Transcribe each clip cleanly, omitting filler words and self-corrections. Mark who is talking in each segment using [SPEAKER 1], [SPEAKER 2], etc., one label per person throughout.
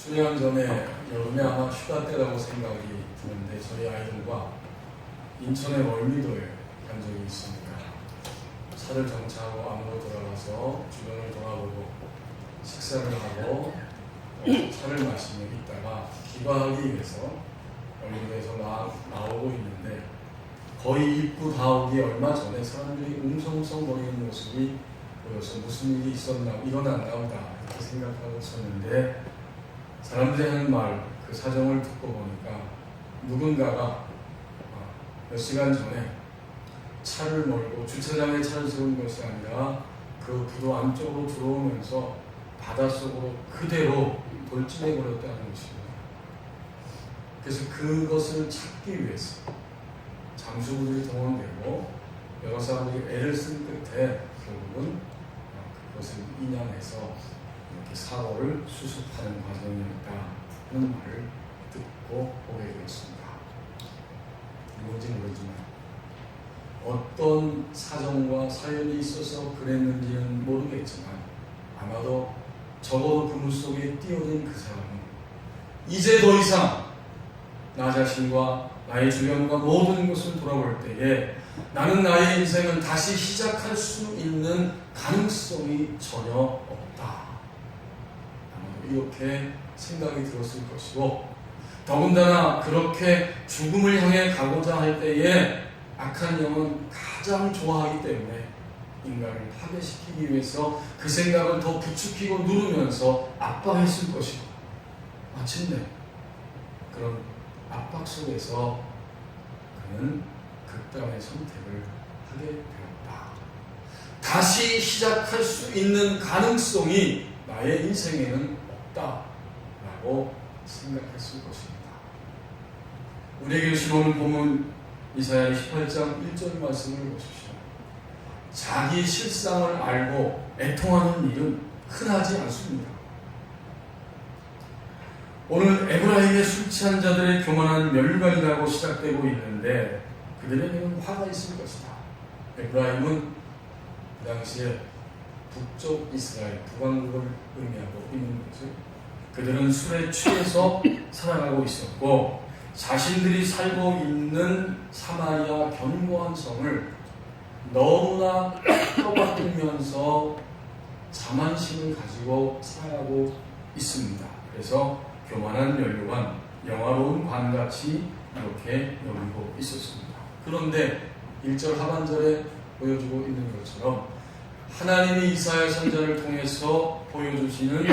[SPEAKER 1] 수년 전에 여름에 아마 휴가 때라고 생각이 드는데 저희 아이들과 인천의 월미도에 간 적이 있습니다. 차를 정차하고 안으로 들어가서 주변을 돌아보고 식사를 하고 차를 마시며 있다가 귀가하기 위해서 월미도에서 나오고 있는데 거의 입구 나오기 얼마 전에 사람들이 웅성웅성거리는 모습이 보여서 무슨 일이 일어났나 보다 이렇게 생각하고 있었는데 사람들이 하는 말, 그 사정을 듣고 보니까 누군가가 몇 시간 전에 차를 몰고 주차장에 차를 세운 것이 아니라 그 부도 안쪽으로 들어오면서 바닷속으로 그대로 돌진해 버렸다는 것입니다. 그래서 그것을 찾기 위해서 잠수부들이 동원되고 여러 사람들이 애를 쓴 끝에 결국은 그것을 인양해서 이렇게 사고를 수습하는 과정이었다는 말을 듣고 보게 되었습니다. 누군지 모르지만 어떤 사정과 사연이 있어서 그랬는지는 모르겠지만 아마도 적어도 그물 속에 뛰어든 그 사람은 이제 더 이상 나 자신과 나의 주변과 모든 것을 돌아볼 때에 나는 나의 인생을 다시 시작할 수 있는 가능성이 전혀 없다. 이렇게 생각이 들었을 것이고 더군다나 그렇게 죽음을 향해 가고자 할 때에 악한 영은 가장 좋아하기 때문에 인간을 파괴시키기 위해서 그 생각을 더 부추기고 누르면서 압박했을 것이고 마침내 그런 압박 속에서 그는 극단의 선택을 하게 되었다. 다시 시작할 수 있는 가능성이 나의 인생에는 없다라고 생각했을 것입니다. 우리에게 주신 오늘 본문 이사야 28장 1절 말씀을 보십시오. 자기 실상을 알고 애통하는 일은 흔하지 않습니다. 오늘 에브라임의 술 취한 자들의 교만한 멸관이라고 시작되고 있는데 그들에게는 화가 있을 것이다. 에브라임은 그 당시에 북쪽 이스라엘, 북왕국을 의미하고 있는 거죠. 그들은 술에 취해서 살아가고 있었고 자신들이 살고 있는 사마리아 견고한 성을 너무나 떠받들면서 자만심을 가지고 살아가고 있습니다. 그래서 교만한 면류관, 영화로운 관같이 이렇게 여기고 있었습니다. 그런데 1절 하반절에 보여주고 있는 것처럼 하나님이 이사야 선지자를 통해서 보여주시는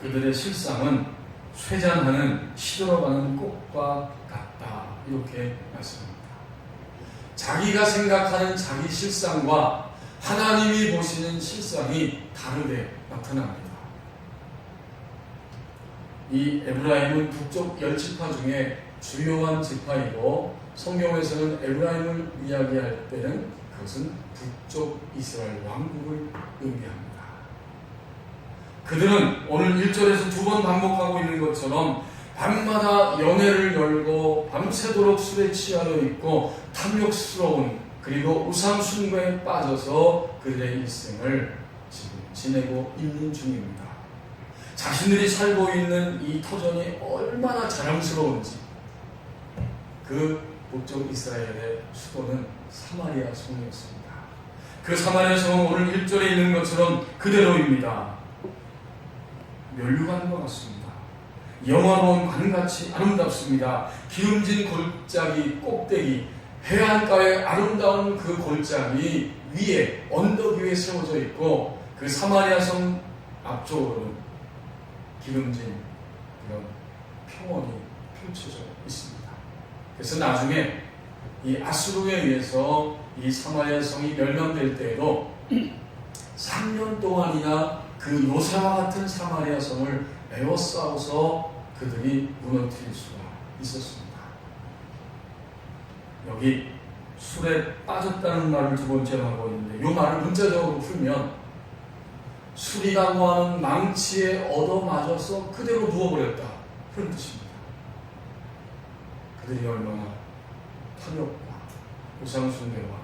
[SPEAKER 1] 그들의 실상은 쇠잔하는 시들어가는 꽃과 같다. 이렇게 말씀합니다. 자기가 생각하는 자기 실상과 하나님이 보시는 실상이 다르게 나타납니다. 이 에브라임은 북쪽 10지파 중에 주요한 지파이고 성경에서는 에브라임을 이야기할 때는 그것은 북쪽 이스라엘 왕국을 의미합니다. 그들은 오늘 1절에서 2번 반복하고 있는 것처럼 밤마다 연회를 열고 밤새도록 술에 취하여 있고 탐욕스러운 그리고 우상 숭배에 빠져서 그들의 일생을 지금 지내고 있는 중입니다. 자신들이 살고 있는 이 터전이 얼마나 자랑스러운지 그 북쪽 이스라엘의 수도는 사마리아 성이었습니다. 그 사마리아 성은 오늘 1절에 있는 것처럼 그대로입니다. 멸류관과 같습니다. 영화로운 관같이 아름답습니다. 기름진 골짜기 꼭대기 해안가의 아름다운 그 골짜기 위에 언덕 위에 세워져 있고 그 사마리아 성 앞쪽으로는 기름진 그런 평원이 펼쳐져 있습니다. 그래서 나중에 이 아수르에 의해서 이 사마리아 성이 멸망될 때에도 3년 동안이나 그 요새와 같은 사마리아 성을 에워싸워서 그들이 무너뜨릴 수가 있었습니다. 여기 술에 빠졌다는 말을 두 번째로 하고 있는데 이 말을 문자적으로 풀면 술이라고 하는 망치에 얻어맞아서 그대로 누워버렸다 그런 뜻입니다. 그들이 얼마나 탐욕과 우상숭배와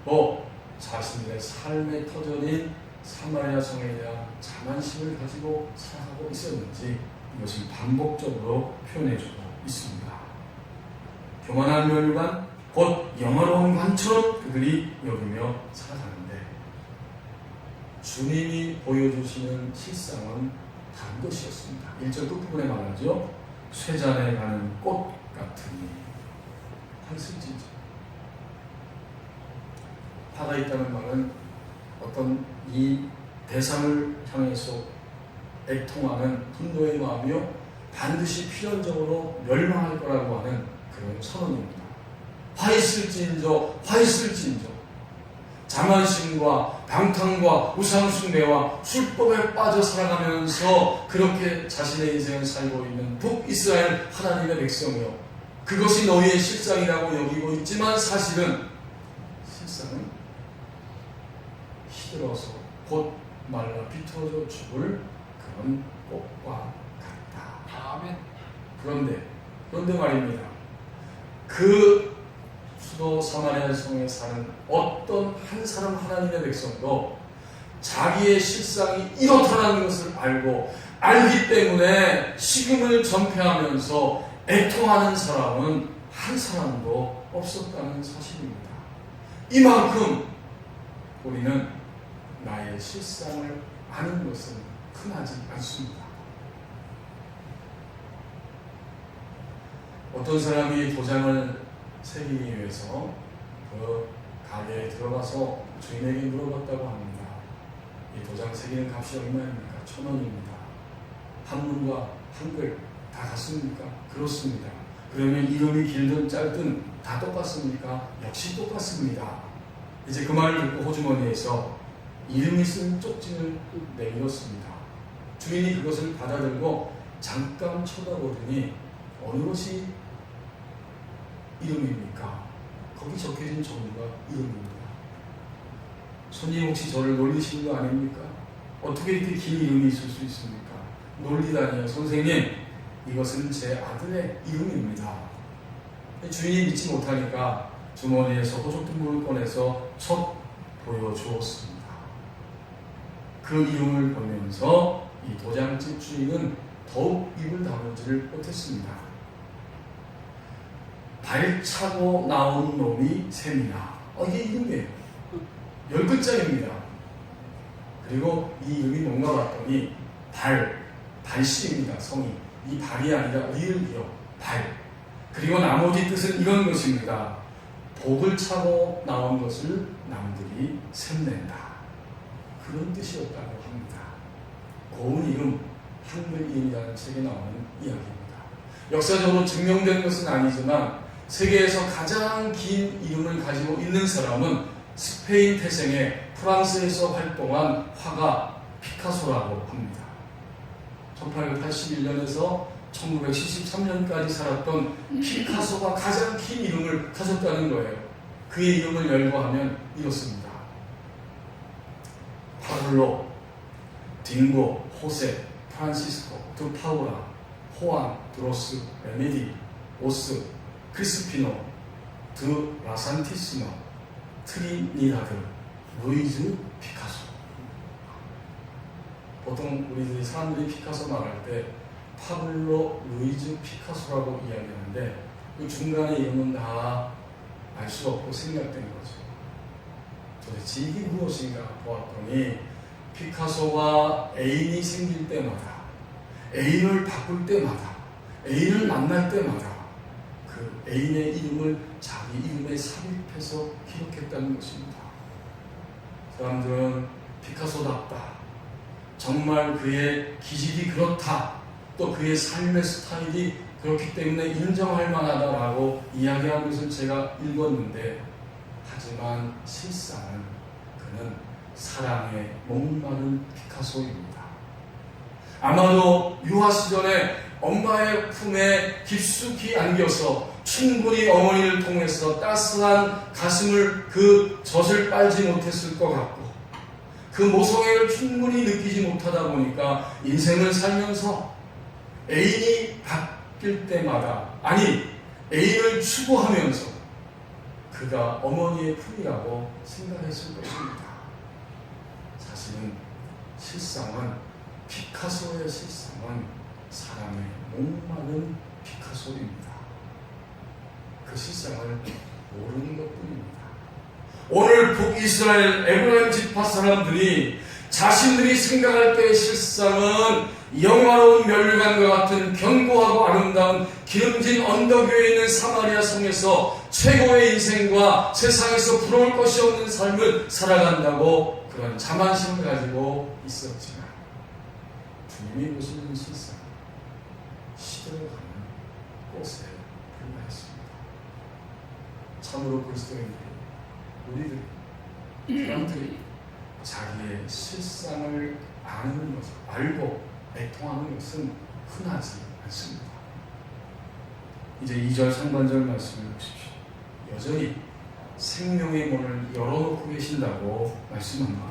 [SPEAKER 1] 또 자신들의 삶의 터전인 사마리아 성에 대한 자만심을 가지고 살아가고 있었는지 이것을 반복적으로 표현해주고 있습니다. 교만한 멸관, 곧 영화로운 관처럼 그들이 여기며 살아가는데 주님이 보여주시는 실상은 다른 것이었습니다. 1절 끝부분에 말하죠. 쇠잔에 가는 꽃 같으니 한슬지죠. 화가 있다는 말은 어떤 이 대상을 향해서 애통하는 분노의 마음이요 반드시 필연적으로 멸망할 거라고 하는 그런 선언입니다. 화 있을지인저 자만심과 방탕과 우상숭배와 술법에 빠져 살아가면서 그렇게 자신의 인생을 살고 있는 북이스라엘 하나님의 백성이요 그것이 너희의 실상이라고 여기고 있지만 실상은 시들어서 곧 말라 비틀어져 죽을 그런 꽃과 같다.
[SPEAKER 2] 아멘.
[SPEAKER 1] 그런데 말입니다. 그 수도 사마리아 성에 사는 어떤 한 사람 하나님의 백성도 자기의 실상이 이렇다는 것을 알기 때문에 식음을 전폐하면서 애통하는 사람은 한 사람도 없었다는 사실입니다. 이만큼 우리는 나의 실상을 아는 것은 흔하지 않습니다. 어떤 사람이 도장을 새기기 위해서 그 가게에 들어가서 주인에게 물어봤다고 합니다. 이 도장 새기는 값이 얼마입니까? 1,000원입니다. 한문과 한글 다 같습니까? 그렇습니다. 그러면 이름이 길든 짧든 다 똑같습니까? 역시 똑같습니다. 이제 그 말을 듣고 호주머니에서 이름이 쓴 쪽지를 내밀었습니다. 주인이 그것을 받아들고 잠깐 쳐다보더니 어느 것이 이름입니까? 거기 적혀진 전부가 이름입니다. 손님 혹시 저를 놀리시는 거 아닙니까? 어떻게 이렇게 긴 이름이 있을 수 있습니까? 놀리다니요. 선생님, 이것은 제 아들의 이름입니다. 주인이 믿지 못하니까 주머니에서 호적등본을 꺼내서 첫 보여주었습니다. 그 이름을 보면서 이 도장집 주인은 더욱 입을 다물지를 못했습니다. 발차고 나온 놈이 셈이나. 이게 이름이에요. 10글자입니다. 그리고 이 이름이 뭔가 봤더니 발씨입니다. 성이. 이 발이 아니라 리을이요. 발. 그리고 나머지 뜻은 이런 것입니다. 복을 차고 나온 것을 남들이 샘낸다. 그런 뜻이었다고 합니다. 고운 이름, 한글 이름이라는 책에 나오는 이야기입니다. 역사적으로 증명된 것은 아니지만 세계에서 가장 긴 이름을 가지고 있는 사람은 스페인 태생의 프랑스에서 활동한 화가 피카소라고 합니다. 1881년에서 1973년까지 살았던 피카소가 가장 긴 이름을 가졌다는 거예요. 그의 이름을 열거하면 이렇습니다. 파블로, 딩고, 호세, 프란시스코, 드 파우라, 호안, 드로스, 레메디, 오스, 크리스피노, 드 라산티스모, 트리니다드, 루이즈 피카소. 보통 우리 사람들이 피카소 말할 때 파블로 루이즈 피카소라고 이야기하는데 그 중간에 이름은 다 알 수 없고 생략된 거죠. 도대체 이게 무엇인가 보았더니 피카소가 애인이 생길 때마다, 애인을 바꿀 때마다, 애인을 만날 때마다 그 애인의 이름을 자기 이름에 삽입해서 기록했다는 것입니다. 사람들은 피카소답다, 정말 그의 기질이 그렇다, 또 그의 삶의 스타일이 그렇기 때문에 인정할 만하다라고 이야기한 것을 제가 읽었는데, 하지만 실상은 그는 사랑에 목마른 피카소입니다. 아마도 유아 시절에 엄마의 품에 깊숙이 안겨서 충분히 어머니를 통해서 따스한 가슴을 그 젖을 빨지 못했을 것 같고, 그 모성애를 충분히 느끼지 못하다 보니까 인생을 살면서 애인이 바뀔 때마다, 아니 애인을 추구하면서 그가 어머니의 품이라고 생각했을 것입니다. 사실은 피카소의 실상은 사람의 목마른 피카소입니다. 그 실상을 모르는 것뿐입니다. 오늘 북이스라엘 에브라임 지파 사람들이 자신들이 생각할 때의 실상은 영화로운 멸류관과 같은 견고하고 아름다운 기름진 언덕 위에 있는 사마리아 성에서 최고의 인생과 세상에서 부러울 것이 없는 삶을 살아간다고 그런 자만심을 가지고 있었지만 주님이 보시는 실상, 시들어가는 꽃에 불과했습니다. 참으로 그리스도인들이, 우리들, 사람들이 자기의 실상을 아는 것을 알고 애통하는 것은 흔하지 않습니다. 이제 2절 상반절 말씀을 보십시오. 여전히 생명의 문을 열어놓고 계신다고 말씀합니다.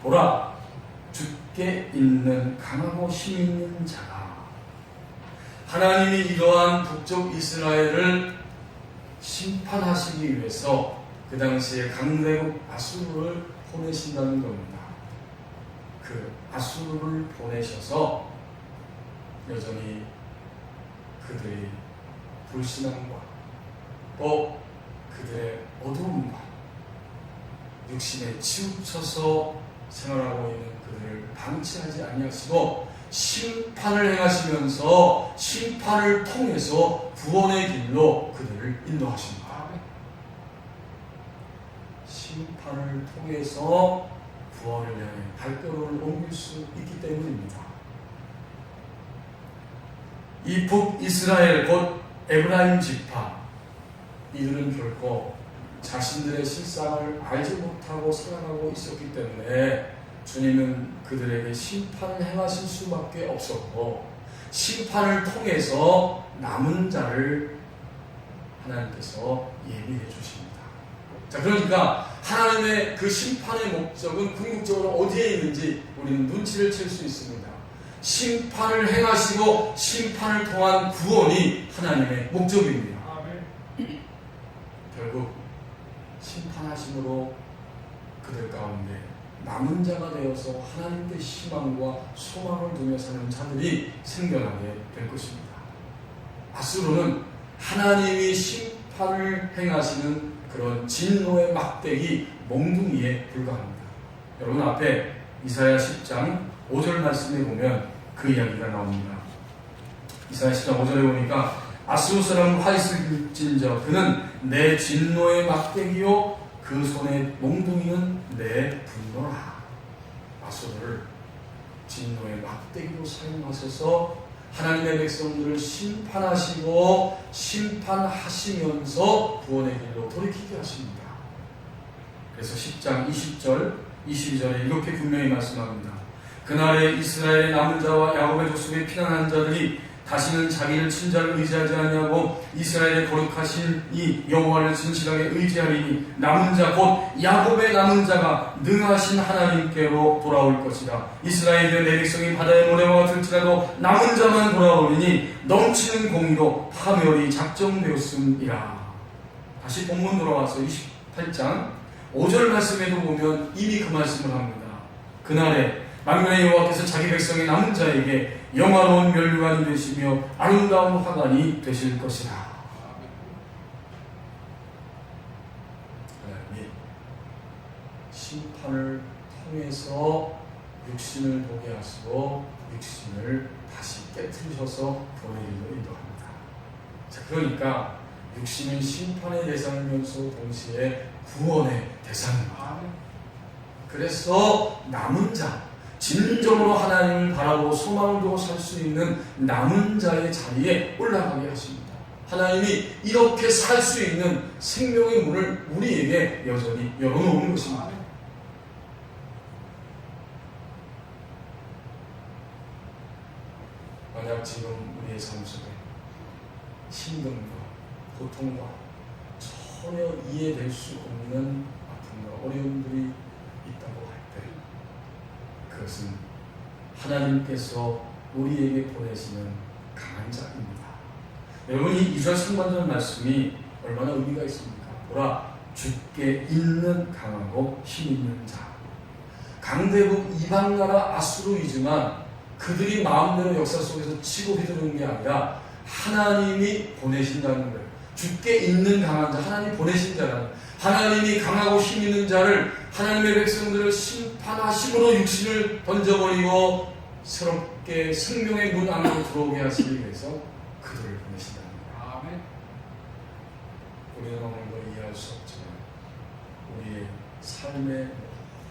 [SPEAKER 1] 보라, 주께 있는 강하고 힘 있는 자가, 하나님이 이러한 북쪽 이스라엘을 심판하시기 위해서 그 당시에 강대국 아수르를 보내신다는 겁니다. 그 아수르를 보내셔서 여전히 그들이 불신앙과 또 그들의 어두움과 육신에 치우쳐서 생활하고 있는 그들을 방치하지 아니하시고 심판을 행하시면서 심판을 통해서 구원의 길로 그들을 인도하십니다. 심판을 통해서 구원을 향해 발걸음을 옮길 수 있기 때문입니다. 이 북이스라엘 곧 에브라임 지파, 이들은 결코 자신들의 실상을 알지 못하고 살아가고 있었기 때문에 주님은 그들에게 심판을 행하실 수밖에 없었고, 심판을 통해서 남은 자를 하나님께서 예비해 주십니다. 자, 그러니까 하나님의 그 심판의 목적은 궁극적으로 어디에 있는지 우리는 눈치를 챌 수 있습니다. 심판을 행하시고 심판을 통한 구원이 하나님의 목적입니다. 결국 심판하심으로 그들 가운데 남은 자가 되어서 하나님의 희망과 소망을 두며 사는 자들이 생겨나게 될 것입니다. 아수르는 하나님이 심판을 행하시는 그런 진노의 막대기, 몽둥이에 불과합니다. 여러분 앞에 이사야 10장 5절 말씀에 보면 그 이야기가 나옵니다. 이사야 10장 5절에 보니까 아수르 사람 화이슬 길진저 그는 내 진노의 막대기요 그 손의 몽둥이는 내 분노라. 아수르를 진노의 막대기로 사용하셔서 하나님의 백성들을 심판하시고 심판하시면서 구원의 길로 돌이키게 하십니다. 그래서 10장 20절 22절에 이렇게 분명히 말씀합니다. 그날에 이스라엘의 남은 자와 야곱의 족속에 피난한 자들이 다시는 자기를 친자를 의지하지 아니하고 이스라엘의 거룩하신 이 여호와를 진실하게 의지하리니 남은 자 곧 야곱의 남은 자가 능하신 하나님께로 돌아올 것이다. 이스라엘의 내 백성이 바다의 모래와 같을지라도 남은 자만 돌아오리니 넘치는 공의로 파멸이 작정되었음이라. 다시 본문 돌아와서 28장 5절 말씀에도 보면 이미 그 말씀을 합니다. 그날에 만군의 여호와께서 자기 백성의 남은 자에게 영화로운 멸류관이 되시며 아름다운 화관이 되실 것이라. 하나님이 심판을 통해서 육신을 보게 하시고 육신을 다시 깨트리셔서 구원의 길로 인도합니다. 자, 그러니까 육신은 심판의 대상이면서 동시에 구원의 대상입니다. 그래서 남은 자, 진정으로 하나님을 바라보고 소망을 두고 살 수 있는 남은 자의 자리에 올라가게 하십니다. 하나님이 이렇게 살 수 있는 생명의 문을 우리에게 여전히 열어놓는 것입니다. 만약 지금 우리의 삶 속에 힘듦과 고통과 전혀 이해될 수 없는 아픔과 어려움들이 있다고 할 때 그것은 하나님께서 우리에게 보내시는 강한 자입니다. 여러분, 이 2절 상반절 말씀이 얼마나 의미가 있습니까? 보라, 주께 있는 강하고 힘 있는 자. 강대국 이방나라 아수르이지만 그들이 마음대로 역사 속에서 치고 휘두르는 게 아니라 하나님이 보내신다는 거예요. 주께 있는 강한 자, 하나님이 보내신 자라는, 하나님이 강하고 힘 있는 자를, 하나님의 백성들을 심판하심으로 육신을 던져버리고 새롭게 생명의 문 안으로 들어오게 하시기 위해서 그들을 보내신다는 거예요.
[SPEAKER 2] 아멘.
[SPEAKER 1] 우리는 오늘도 이해할 수 없지만 우리의 삶의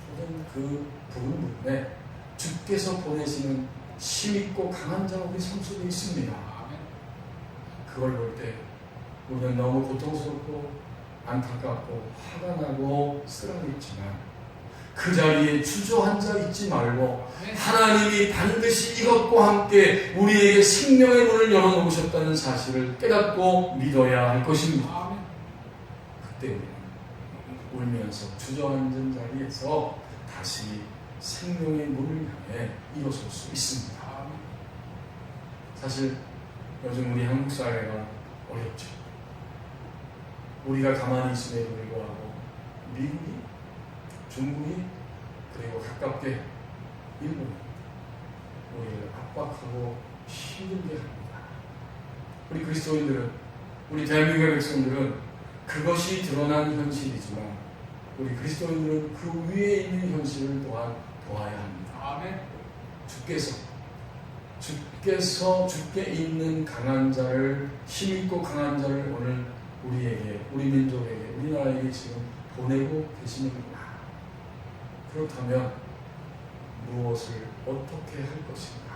[SPEAKER 1] 모든 그 부분에 주께서 보내시는 힘있고 강한 자가 우리 삶 속에 있습니다.
[SPEAKER 2] 아멘.
[SPEAKER 1] 그걸 볼 때 우리는 너무 고통스럽고 안타깝고 화가 나고 쓰라리지만 그 자리에 주저앉아 있지 말고 하나님이 반드시 이것과 함께 우리에게 생명의 문을 열어놓으셨다는 사실을 깨닫고 믿어야 할 것입니다.
[SPEAKER 2] 아멘.
[SPEAKER 1] 그때 우리는 울면서 주저앉은 자리에서 다시 생명의 문을 향해 일어설 수 있습니다.
[SPEAKER 2] 아멘.
[SPEAKER 1] 사실 요즘 우리 한국 사회가 어렵죠. 우리가 가만히 있음에도 불구하고 미국이, 중국이, 그리고 가깝게 일본이 우리를 압박하고 힘들게 합니다. 우리 그리스도인들은, 우리 대한민국의 백성들은 그것이 드러난 현실이지만 우리 그리스도인들은 그 위에 있는 현실을 또한 보아야 합니다.
[SPEAKER 2] 아멘.
[SPEAKER 1] 주께서 주께 있는 강한 자를, 힘있고 강한 자를 오늘 우리에게, 우리 민족에게, 우리나라에게 지금 보내고 계시는구나. 그렇다면 무엇을 어떻게 할 것인가?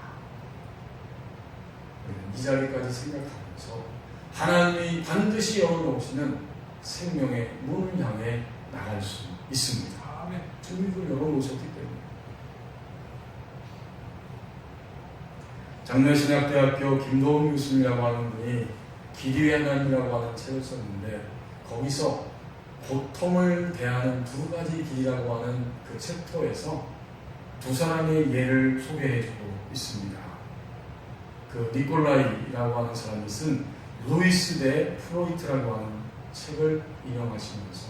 [SPEAKER 1] 우리는 이 자리까지 생각하면서 하나님이 반드시 열어놓으시는 생명의 문을 향해 나갈 수 있습니다.
[SPEAKER 2] 아멘.
[SPEAKER 1] 주님을 열어놓으셨기 때문에. 장로신학대학교 김도훈 교수님이라고 하는 분이 길이의 하나님이라고 하는 책을 썼는데 거기서 고통을 대하는 두 가지 길이라고 하는 그 챕터에서 두 사람의 예를 소개해주고 있습니다. 그 니콜라이라고 하는 사람이 쓴 루이스 대 프로이트라고 하는 책을 인용하시면서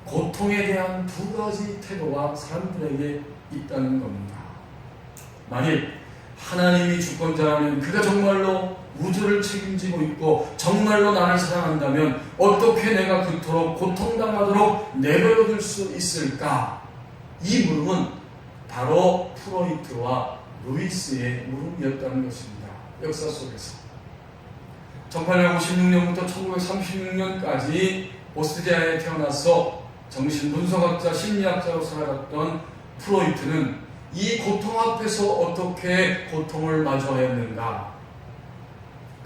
[SPEAKER 1] 고통에 대한 두 가지 태도가 사람들에게 있다는 겁니다. 만일 하나님이 주권자라면 그가 정말로 우주를 책임지고 있고 정말로 나를 사랑한다면 어떻게 내가 그토록 고통당하도록 내버려둘 수 있을까? 이 물음은 바로 프로이트와 루이스의 물음이었다는 것입니다. 역사 속에서 1856년부터 1936년까지 오스트리아에 태어나서 정신분석학자, 심리학자로 살아갔던 프로이트는 이 고통 앞에서 어떻게 고통을 마주하였는가?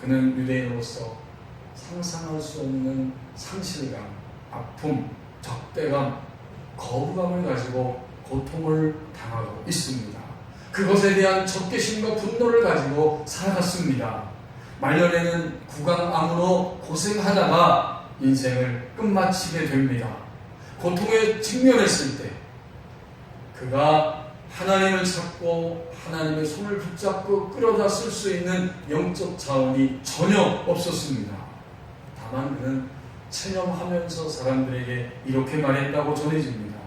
[SPEAKER 1] 그는 유대인으로서 상상할 수 없는 상실감, 아픔, 적대감, 거부감을 가지고 고통을 당하고 있습니다. 그것에 대한 적개심과 분노를 가지고 살아갔습니다. 말년에는 구강암으로 고생하다가 인생을 끝마치게 됩니다. 고통에 직면했을 때 그가 하나님을 찾고 하나님의 손을 붙잡고 끌어다 쓸 수 있는 영적 자원이 전혀 없었습니다. 다만 그는 체념하면서 사람들에게 이렇게 말했다고 전해집니다.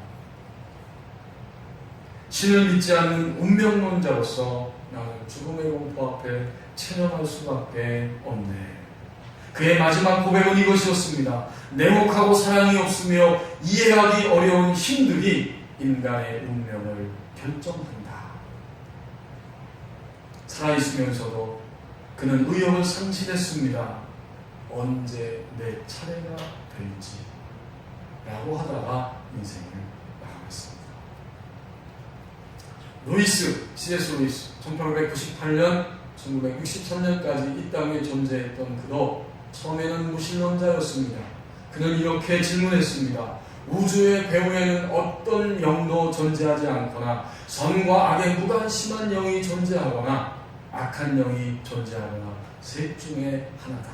[SPEAKER 1] 신을 믿지 않는 운명론자로서 나는 죽음의 공포 앞에 체념할 수밖에 없네. 그의 마지막 고백은 이것이었습니다. 냉혹하고 사랑이 없으며 이해하기 어려운 힘들이 인간의 운명을 결정한다. 살아있으면서도 그는 의욕을 상실했습니다. 언제 내 차례가 될지 라고 하다가 인생을 마감했습니다. 루이스, C.S. 루이스 1898년 1963년까지 이 땅에 존재했던 그도 처음에는 무신론자였습니다. 그는 이렇게 질문했습니다. 우주의 배후에는 어떤 영도 존재하지 않거나 선과 악의 무관심한 영이 존재하거나 악한 영이 존재하거나 셋 중에 하나다.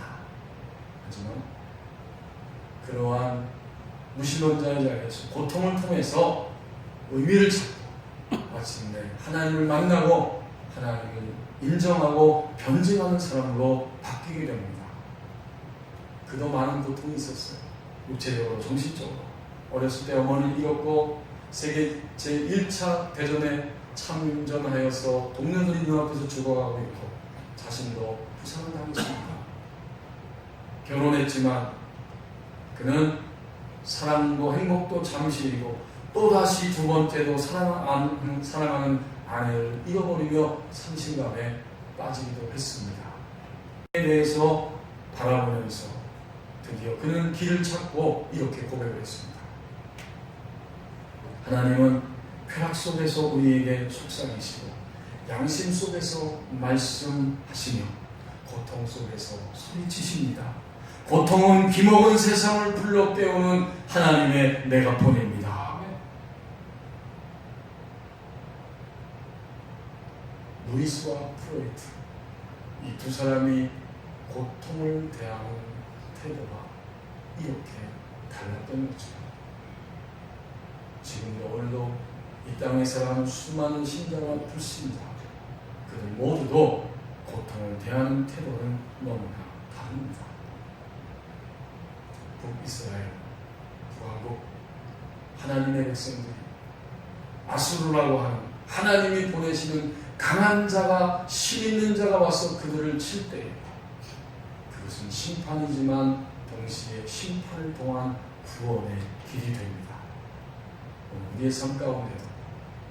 [SPEAKER 1] 하지만 그러한 무신론자의 자리에서 고통을 통해서 의미를 찾고 마침내 하나님을 만나고 하나님을 인정하고 변증하는 사람으로 바뀌게 됩니다. 그도 많은 고통이 있었어요. 육체적으로, 정신적으로. 어렸을 때 어머니를 잃었고 세계 제1차 대전에 참전하여서 동료들이 눈앞에서 죽어가고 있고 자신도 부상을 당했습니다. 결혼했지만 그는 사랑도 행복도 잠시이고 또다시 두 번째도 사랑하는 아내를 잃어버리며 상실감에 빠지기도 했습니다. 에 대해서 바라보면서 드디어 그는 길을 찾고 이렇게 고백을 했습니다. 하나님은 쾌락 속에서 우리에게 속삭이시고 양심 속에서 말씀하시며 고통 속에서 소리치십니다. 고통은 기먹은 세상을 불러 깨우는 하나님의 메가폰입니다. 루이스와 프로이트, 이 두 사람이 고통을 대하는 태도가 이렇게 달랐던 거죠. 지금도 오늘도 이 땅에 살아가는 수많은 신자와 불신자, 그들 모두도 고통을 대하는 태도는 너무나 다릅니다. 북이스라엘, 북왕국, 하나님의 백성들이 아수르라고 하는 하나님이 보내시는 강한 자가, 힘 있는 자가 와서 그들을 칠 때 그것은 심판이지만 동시에 심판을 통한 구원의 길이 됩니다. 우리의 삶 가운데도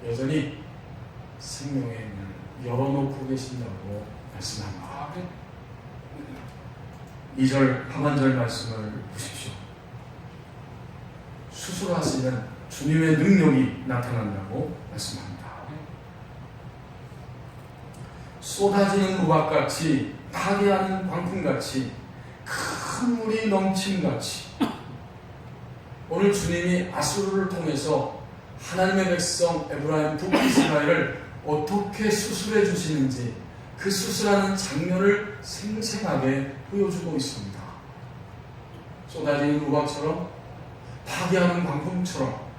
[SPEAKER 1] 여전히 생명의 문을 열어놓고 계신다고 말씀합니다. 2절 하반절 말씀을 보십시오. 수술하시는 주님의 능력이 나타난다고 말씀합니다. 쏟아지는 우박같이, 파괴하는 광풍같이, 큰 물이 넘침같이 오늘 주님이 아수르를 통해서 하나님의 백성 에브라임 북이스라엘을 어떻게 수술해 주시는지 그 수술하는 장면을 생생하게 보여주고 있습니다. 쏟아지는 우박처럼, 파괴하는 광풍처럼,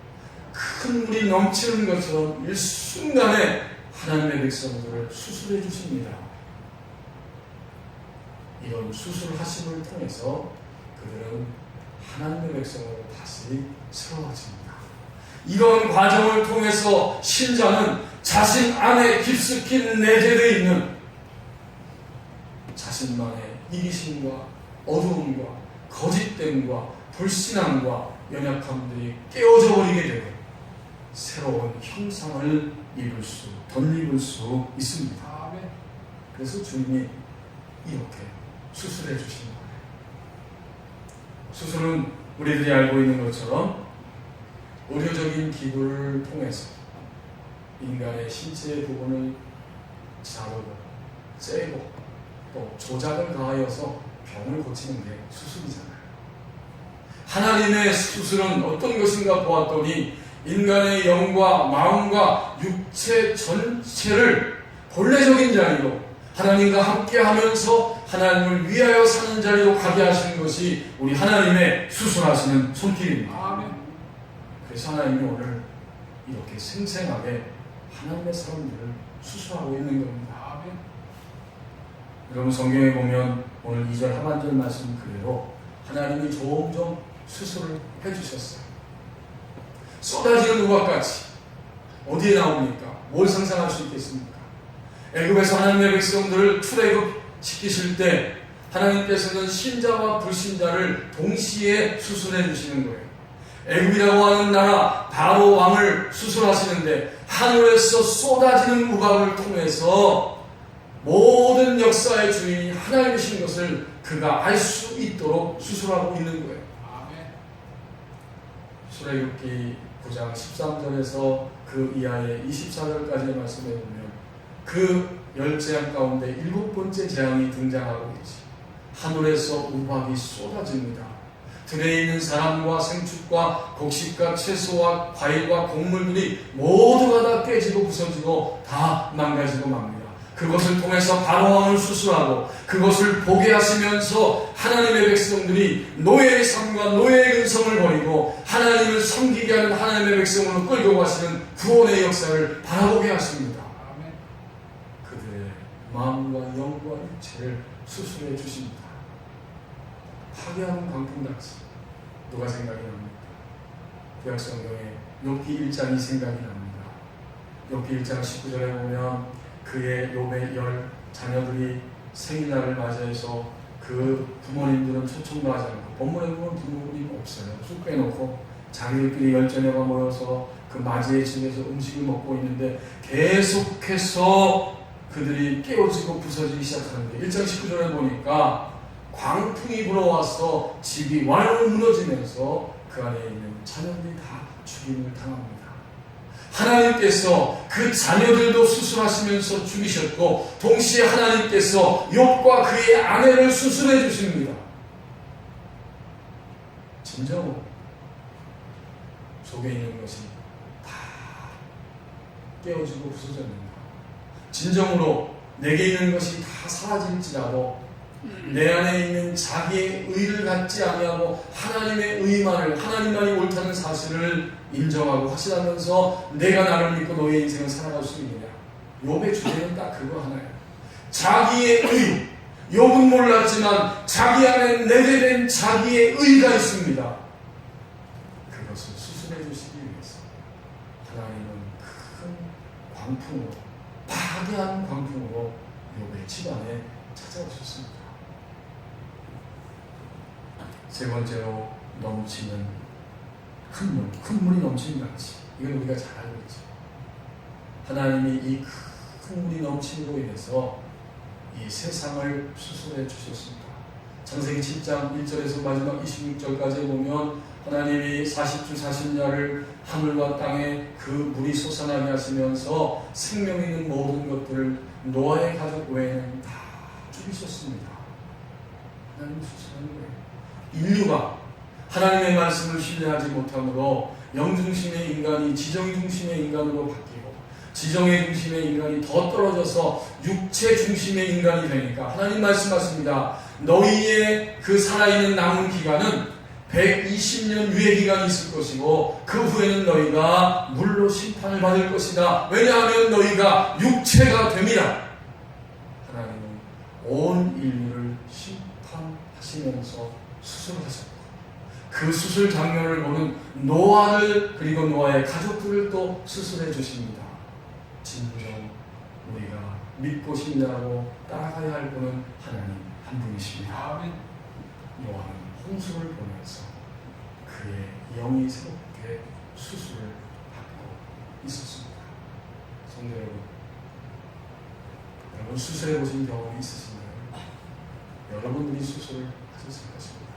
[SPEAKER 1] 큰 물이 넘치는 것처럼 일순간에 하나님의 백성들을 수술해 주십니다. 이런 수술하심을 통해서 그들은 하나님의 백성으로 다시 새로워집니다. 이런 과정을 통해서 신자는 자신 안에 깊숙이 내재되어 있는 자신만의 이기심과 어두움과 거짓됨과 불신앙과 연약함들이 깨어져 버리게 되고 새로운 형상을 덧입을 수 있습니다. 그래서 주님이 이렇게 수술해 주시는 거예요. 수술은 우리들이 알고 있는 것처럼 의료적인 기구를 통해서 인간의 신체의 부분을 자르고 째고 또 조작을 가하여서 병을 고치는 게 수술이잖아요. 하나님의 수술은 어떤 것인가 보았더니 인간의 영과 마음과 육체 전체를 본래적인 자리로 하나님과 함께하면서 하나님을 위하여 사는 자리로 가게 하시는 것이 우리 하나님의 수술하시는 손길입니다. 그래서 하나님이 오늘 이렇게 생생하게 하나님의 사람들을 수술하고 있는 겁니다. 여러분 성경에 보면 오늘 2절 하반절 말씀 그대로 하나님이 점점 수술을 해주셨어요. 쏟아지는 우박같이 어디에 나옵니까? 뭘 상상할 수 있겠습니까? 애굽에서 하나님의 백성들을 출애굽시키실 때 하나님께서는 신자와 불신자를 동시에 수술해 주시는 거예요. 애굽이라고 하는 나라 바로 왕을 수술하시는데 하늘에서 쏟아지는 우박을 통해서 모든 역사의 주인이 하나님이신 것을 그가 알 수 있도록 수술하고 있는 거예요. 출애굽기 9장 13절에서 그 이하의 24절까지의 말씀에 보면 그 10재앙 가운데 7번째 재앙이 등장하고 있지. 하늘에서 우박이 쏟아집니다. 들에 있는 사람과 생축과 곡식과 채소와 과일과 곡물들이 모두가 다 깨지고 부서지고 다 망가지고 맙니다. 그것을 통해서 바로왕을 수술하고 그것을 보게 하시면서 하나님의 백성들이 노예의 삶과 노예의 근성을 버리고 하나님을 섬기게 하는 하나님의 백성으로 끌고 가시는 구원의 역사를 바라보게 하십니다. 그들의 마음과 영과 육체를 수술해 주십니다. 파괴하는 광풍같이 누가 생각이 납니까? 구약성경에 욥기 1장이 생각이 납니다. 욥기 1장 19절에 보면 그의 욥의 10 자녀들이 생일날을 맞이해서 그 부모님들은 초청도 하지 않고, 본문에 보면 부모님 없어요. 쑥 빼놓고 자기들끼리 10자녀가 모여서 그 맞이의 집에서 음식을 먹고 있는데 계속해서 그들이 깨어지고 부서지기 시작하는데 1장 19절에 보니까 광풍이 불어와서 집이 완전히 무너지면서 그 안에 있는 자녀들이 다 죽임을 당합니다. 하나님께서 그 자녀들도 수술하시면서 죽이셨고, 동시에 하나님께서 욥과 그의 아내를 수술해 주십니다. 진정으로 속에 있는 것이 다 깨어지고 부서졌는가? 진정으로 내게 있는 것이 다 사라질지라도 내 안에 있는 자기의 의를 갖지 아니하고 하나님의 의만을, 하나님만이 옳다는 사실을 인정하고 확신하면서 내가 나를 믿고 너의 인생을 살아갈 수 있느냐? 욥의 주제는 딱 그거 하나예요. 자기의 의. 욥은 몰랐지만 자기 안에 내재된 자기의 의가 있습니다. 그것을 수술해 주시기 위해서 하나님은 큰 광풍으로, 파괴한 광풍으로 욥의 집안에 찾아오셨습니다. 세 번째로 넘치는 큰 물이 넘치는 강치. 이걸 우리가 잘 알고 있죠. 하나님이 이 큰 물이 넘침으로 인해서 이 세상을 수술해 주셨습니다. 창세기 7장 1절에서 마지막 26절까지 보면 하나님이 40주 40야를 하늘과 땅에 그 물이 솟아나게 하시면서 생명 있는 모든 것들을 노아의 가족 외에는 다 죽이셨습니다. 하나님이 수술하는 거예요. 인류가 하나님의 말씀을 신뢰하지 못함으로 영중심의 인간이 지정 중심의 인간으로 바뀌고, 지정의 중심의 인간이 더 떨어져서 육체 중심의 인간이 되니까 하나님 말씀하십니다. 너희의 그 살아있는 남은 기간은 120년 유예 기간이 있을 것이고 그 후에는 너희가 물로 심판을 받을 것이다. 왜냐하면 너희가 육체가 됨이라. 하나님은 온 인류를 심판하시면서 수술하셨고, 그 수술 장면을 보는 노아를, 그리고 노아의 가족들을 또 수술해 주십니다. 진정 우리가 믿고 신뢰하고 따라가야 할 분은 하나님 한 분이십니다. 아멘. 노아는 홍수를 보면서 그의 영이 새롭게 수술을 받고 있었습니다. 성도 여러분 수술해 보신 경험이 있으신가요? 여러분들이 수술을 하셨을 것입니다.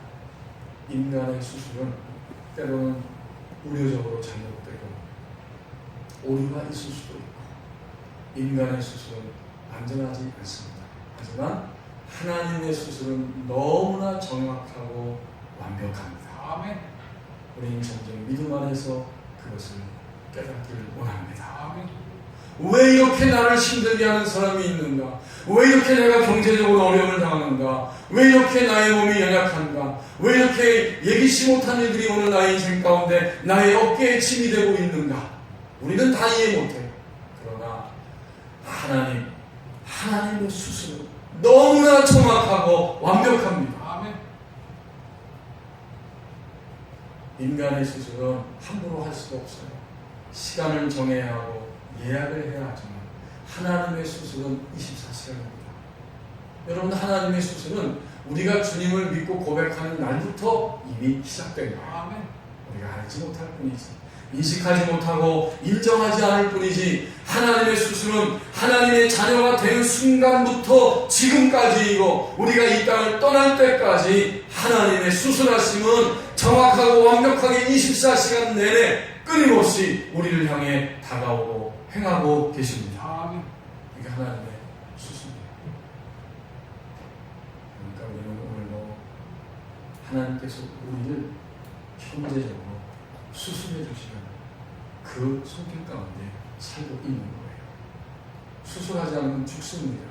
[SPEAKER 1] 인간의 수술은 때로는 우려적으로 잘못되고 오류가 있을 수도 있고, 인간의 수술은 안전하지 않습니다. 하지만 하나님의 수술은 너무나 정확하고 완벽합니다. 아멘. 우리는 점점 믿음 안에서 그것을 깨닫기를 원합니다. 아멘. 왜 이렇게 나를 힘들게 하는 사람이 있는가? 왜 이렇게 내가 경제적으로 어려움을 당하는가? 왜 이렇게 나의 몸이 연약한가? 왜 이렇게 예기치 못한 일들이 오늘 나의 인생 가운데 나의 어깨에 침이 되고 있는가? 우리는 다 이해 못해요. 그러나 하나님의 수술은 너무나 정확하고 완벽합니다. 아멘. 인간의 수술은 함부로 할 수가 없어요. 시간을 정해야 하고 예약을 해야 하지만 하나님의 수술은 24시간입니다. 여러분, 하나님의 수술은 우리가 주님을 믿고 고백하는 날부터 이미 시작됩니다. 아멘. 우리가 알지 못할 뿐이지, 인식하지 못하고 인정하지 않을 뿐이지, 하나님의 수술은 하나님의 자녀가 되는 순간부터 지금까지이고 우리가 이 땅을 떠날 때까지 하나님의 수술하심은 정확하고 완벽하게 24시간 내내 끊임없이 우리를 향해 다가오고 행하고 계십니다. 아멘. 이게 하나님의 수술입니다. 그러니까 우리는 오늘도 하나님께서 우리를 현재적으로 수술해 주시는 그 손길 가운데 살고 있는 거예요. 수술하지 않으면 죽습니다.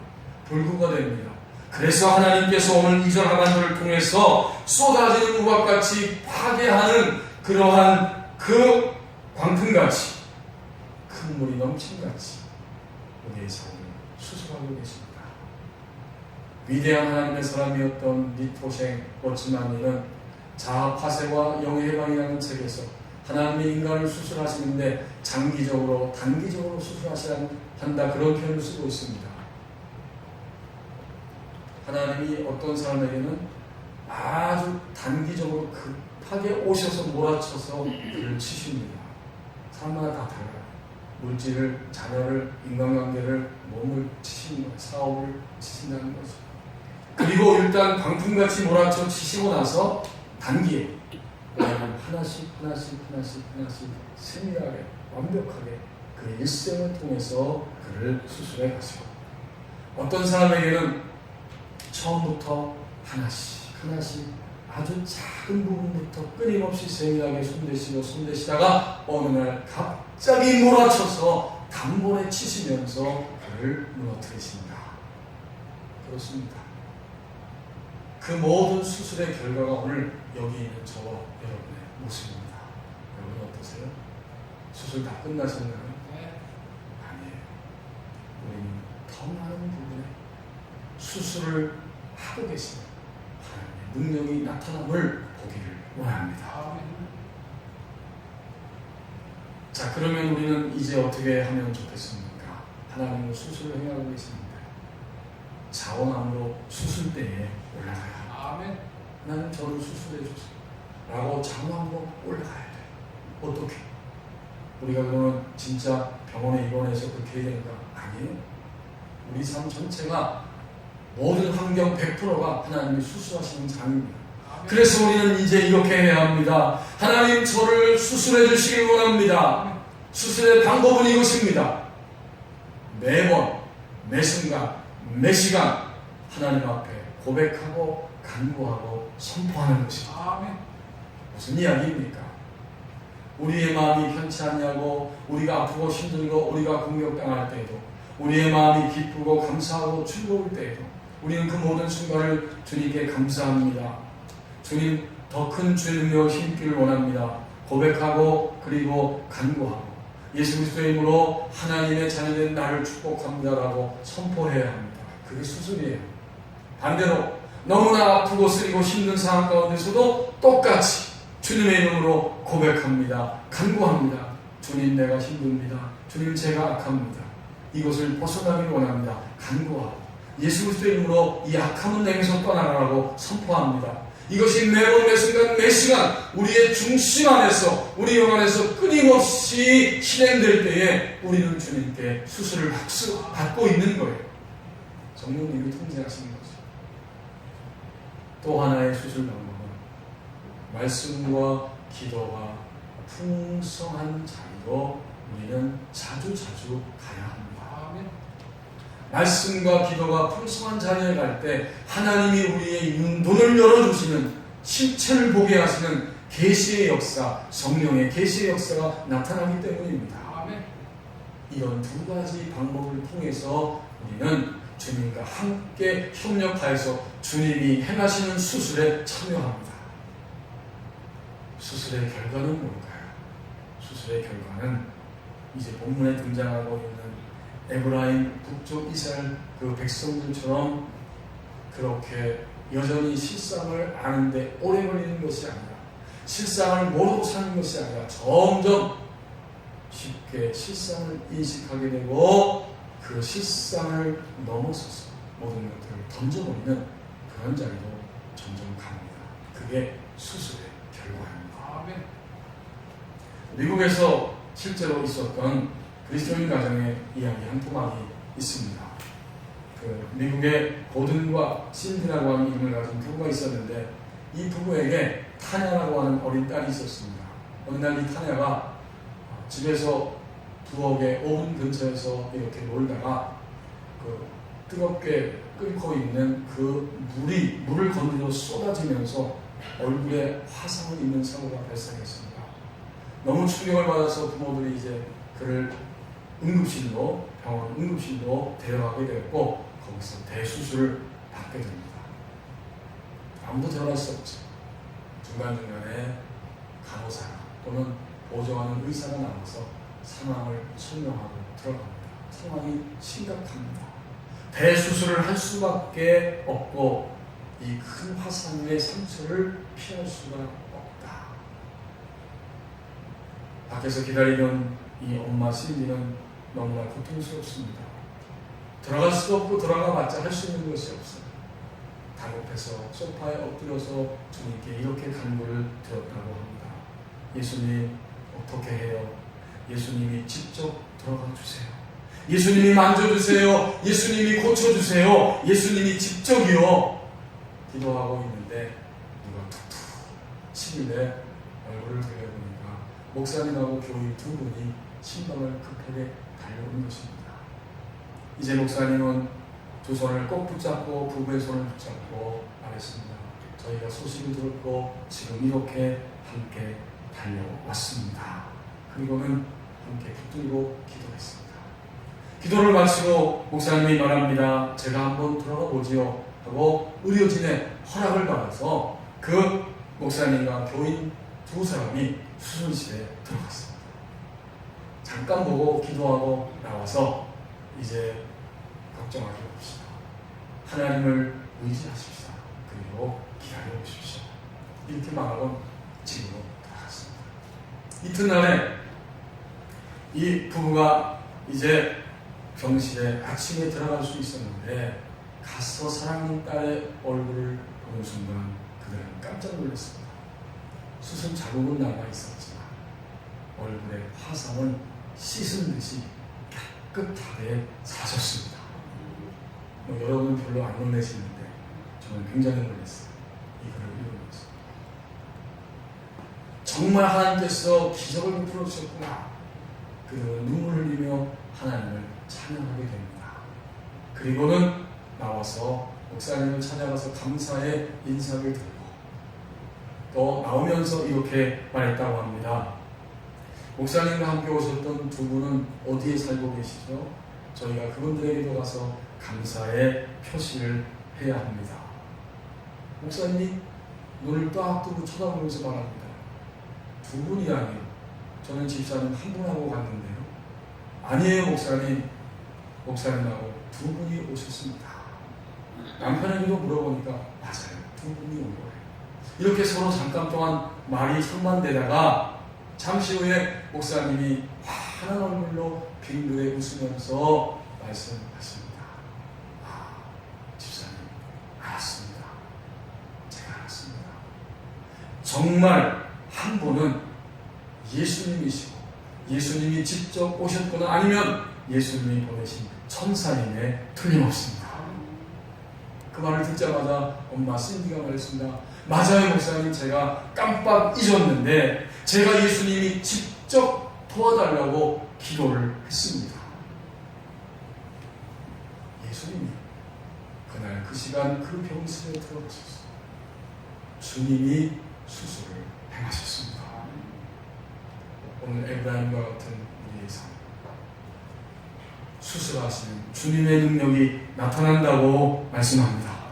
[SPEAKER 1] 불구가 됩니다. 그래서 하나님께서 오늘 2절 하반절을 통해서 쏟아지는 우박같이 파괴하는 그러한 그 광풍같이, 큰 물이 넘침같이 우리의 삶을 수술하고 계십니다. 위대한 하나님의 사람이었던 니토생 오츠만니는 자아 파쇄와 영의 해방이라는 책에서 하나님이 인간을 수술하시는데 장기적으로, 단기적으로 수술하셔야 한다, 그런 표현을 쓰고 있습니다. 하나님이 어떤 사람에게는 아주 단기적으로 급하게 오셔서 몰아쳐서 그를 치십니다. 사람마다 다 달라요. 물질을, 자녀를, 인간관계를, 몸을 치시는 거예요. 사업을 치신다는 거죠. 그리고 일단 광풍같이 몰아쳐 치시고 나서 단기에 하나씩 세밀하게, 완벽하게 그 일생을 통해서 그를 수술해 가시고, 어떤 사람에게는 처음부터 하나씩 아주 작은 부분부터 끊임없이 세밀하게 손대시다가 어느 날 갑자기 몰아쳐서 단번에 치시면서 그를 무너뜨리신다. 그렇습니다. 그 모든 수술의 결과가 오늘 여기 있는 저와 여러분의 모습입니다. 여러분 어떠세요? 수술 다 끝나셨나요? 네. 아니에요. 우리는 더 많은 부분에 수술을 하고 계시는 하나님의 능력이 나타남을 보기를 원합니다. 자, 그러면 우리는 이제 어떻게 하면 좋겠습니까? 하나님은 수술을 행하고 계십니다. 자원함으로 수술대에 올라가야 합니다. 아멘. 하나님 저를 수술해 주세요 라고 자원함으로 올라가야 돼요. 어떻게? 우리가 그러면 진짜 병원에 입원해서 그렇게 해야 되는가? 아니에요. 우리 삶 전체가, 모든 환경 100%가 하나님이 수술하시는 장입니다. 그래서 우리는 이제 이렇게 해야 합니다. 하나님 저를 수술해 주시길 원합니다. 수술의 방법은 이것입니다. 매번, 매 순간, 매 시간 하나님 앞에 고백하고 간구하고 선포하는 것입니다. 무슨 이야기입니까? 우리의 마음이 편치 않냐고, 우리가 아프고 힘들고 우리가 공격당할 때에도, 우리의 마음이 기쁘고 감사하고 즐거울 때에도 우리는 그 모든 순간을 주님께 감사합니다. 주님, 더 큰 주의 능력을 힘기를 원합니다. 고백하고 그리고 간구하고 예수 그리스도의 이름으로 하나님의 자녀된 나를 축복합니다라고 선포해야 합니다. 그게 수술이에요. 반대로 너무나 아프고 쓰리고 힘든 상황 가운데서도 똑같이 주님의 이름으로 고백합니다. 간구합니다. 주님, 내가 힘듭니다. 주님, 제가 악합니다. 이것을 벗어나기를 원합니다. 간구하고 예수 그리스도의 이름으로 이 악함은 내게서 떠나라고 선포합니다. 이것이 매번 매 순간 매 시간 우리의 중심 안에서, 우리 영 안에서 끊임없이 실행될 때에 우리는 주님께 수술을 받고 있는 거예요. 성령님이 통제하시는 거죠. 또 하나의 수술 방법은 말씀과 기도가 풍성한 자리로 우리는 자주 가야 합니다. 말씀과 기도가 풍성한 자리에 갈 때 하나님이 우리의 눈을 열어주시는, 실체를 보게 하시는 계시의 역사, 성령의 계시의 역사가 나타나기 때문입니다. 이런 두 가지 방법을 통해서 우리는 주님과 함께 협력하여서 주님이 행하시는 수술에 참여합니다. 수술의 결과는 뭘까요? 수술의 결과는 이제 본문에 등장하고 있는 에브라임 북쪽 이스라엘 그 백성들처럼 그렇게 여전히 실상을 아는데 오래 걸리는 것이 아니라, 실상을 모르고 사는 것이 아니라 점점 쉽게 실상을 인식하게 되고 그 실상을 넘어서서 모든 것들을 던져버리는 그런 자리로 점점 갑니다. 그게 수술의 결과입니다. 미국에서 실제로 있었던 그리스도인 가정의 이야기 한 토막이 있습니다. 그 미국의 고든과 신디라고 하는 이름을 가진 부부가 있었는데, 이 부부에게 타냐라고 하는 어린 딸이 있었습니다. 어느 날 이 타냐가 집에서 부엌의 오븐 근처에서 이렇게 놀다가 그 뜨겁게 끓고 있는 그 물을 건드려 쏟아지면서 얼굴에 화상을 입는 사고가 발생했습니다. 너무 충격을 받아서 부모들이 이제 그를 병원 응급실로 데려가게 되었고, 거기서 대수술을 받게 됩니다. 아무도 들어갈 수 없죠. 중간중간에 간호사 또는 보조하는 의사가 나와서 상황을 설명하고 들어갑니다. 상황이 심각합니다. 대수술을 할 수밖에 없고 이 큰 화상의 상처를 피할 수가 없다. 밖에서 기다리던 이 엄마 신디는 너무나 고통스럽습니다. 들어갈 수도 없고 들어가봤자 할 수 있는 것이 없어요. 다급해서 소파에 엎드려서 주님께 이렇게 간구를 드렸다고 합니다. 예수님, 어떻게 해요? 예수님이 직접 들어가 주세요. 예수님이 만져주세요. 예수님이 고쳐주세요. 예수님이 직접이요. 기도하고 있는데 누가 툭툭 치길래 얼굴을 들여보니까 목사님하고 교인 두 분이 신방을 급하게 달려오는 것입니다. 이제 목사님은 두 손을 꼭 붙잡고 부부의 손을 붙잡고 말했습니다. 저희가 소식을 들었고 지금 이렇게 함께 달려왔습니다. 그리고는 함께 붙들고 기도했습니다. 기도를 마치고 목사님이 말합니다. 제가 한번 들어가 보지요 하고 의료진의 허락을 받아서 그 목사님과 교인 두 사람이 수술실에 들어갔습니다. 잠깐 보고 기도하고 나와서 이제 걱정하지 맙시다. 하나님을 의지하십시다. 그리고 기다려보십시오. 이렇게 말하고 집으로 돌아갔습니다. 이튿날에 이 부부가 이제 병실에 아침에 들어갈 수 있었는데 가서 사랑하는 딸의 얼굴을 보는 순간 그들은 깜짝 놀랐습니다. 수술 자국은 남아 있었지만 얼굴의 화상은 씻은 듯이 깨끗하게 사라졌습니다. 여러분 별로 안 놀라시는데 저는 굉장히 놀랐어요. 이거를 읽으면서 정말 하나님께서 기적을 베풀어 주셨구나. 그리고 눈물을 흘리며 하나님을 찬양하게 됩니다. 그리고는 나와서 목사님을 찾아가서 감사의 인사를 드리고 또 나오면서 이렇게 말했다고 합니다. 목사님과 함께 오셨던 두 분은 어디에 살고 계시죠? 저희가 그분들에게도 가서 감사의 표시를 해야 합니다. 목사님이 눈을 딱 뜨고 쳐다보면서 말합니다. 두 분이라니 저는 집사님 한 분하고 갔는데요. 아니에요 목사님. 목사님하고 두 분이 오셨습니다. 남편에게도 물어보니까 맞아요. 두 분이 온 거예요. 이렇게 서로 잠깐 동안 말이 상반되다가 잠시 후에 목사님이 환한 얼굴로 빙그레 웃으면서 말씀하십니다. 아, 집사님 알았습니다. 제가 알았습니다. 정말 한 분은 예수님이시고 예수님이 직접 오셨거나 아니면 예수님이 보내신 천사임에 틀림없습니다. 그 말을 듣자마자 엄마 신디가 말했습니다. 맞아요 목사님, 제가 깜빡 잊었는데 제가 예수님이 직접 도와달라고 기도를 했습니다. 예수님이 그날 그 시간 그 병실에 들어가셨어요. 주님이 수술을 행하셨습니다. 오늘 에브라임과 같은 우리의 삶, 수술하시는 주님의 능력이 나타난다고 말씀합니다.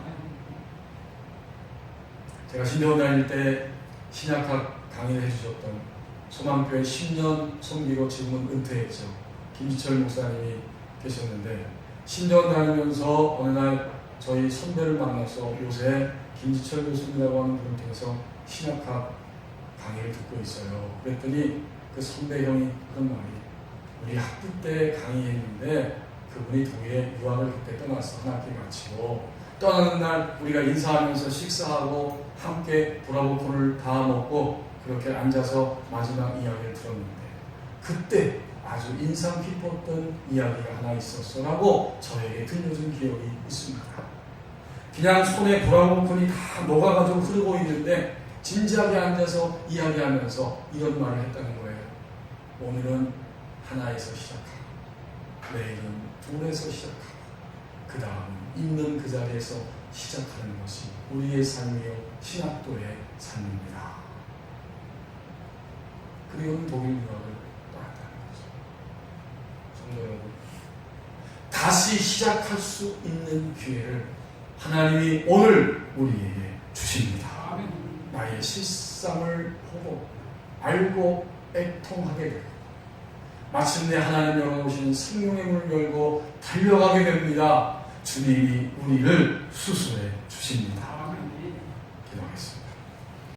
[SPEAKER 1] 제가 신대원 다닐 때 신약학 강의를 해주셨던 소망교회 10년 섬기고 지금은 은퇴했죠. 김지철 목사님이 계셨는데 신대원 다니면서 어느 날 저희 선배를 만나서 요새 김지철 교수님이라고 하는 분을 통해서 신약학 강의를 듣고 있어요. 그랬더니 그 선배 형이 그런 말이 우리 학부 때 강의했는데 그분이 독일에 유학을 그때 떠나서 한 학기 마치고 떠나는 날 우리가 인사하면서 식사하고 함께 브라보콘을 다 먹고 그렇게 앉아서 마지막 이야기를 들었는데 그때 아주 인상 깊었던 이야기가 하나 있었어 라고 저에게 들려준 기억이 있습니다. 그냥 손에 브라보콘이 다 녹아가지고 흐르고 있는데 진지하게 앉아서 이야기하면서 이런 말을 했다는 거예요. 오늘은 하나에서 시작하고 내일은 둘에서 시작하고 그 다음은 있는 그 자리에서 시작하는 것이 우리의 삶이요 신학도의 삶입니다. 그리고는 독일 유학을 떠났다는 거죠. 성도 여러분, 다시 시작할 수 있는 기회를 하나님이 오늘 우리에게 주십니다. 나의 실상을 보고 알고 애통하게 되고 마침내 하나님 열어오신 생명의 문을 열고 달려가게 됩니다. 주님이 우리를 수술해 주십니다.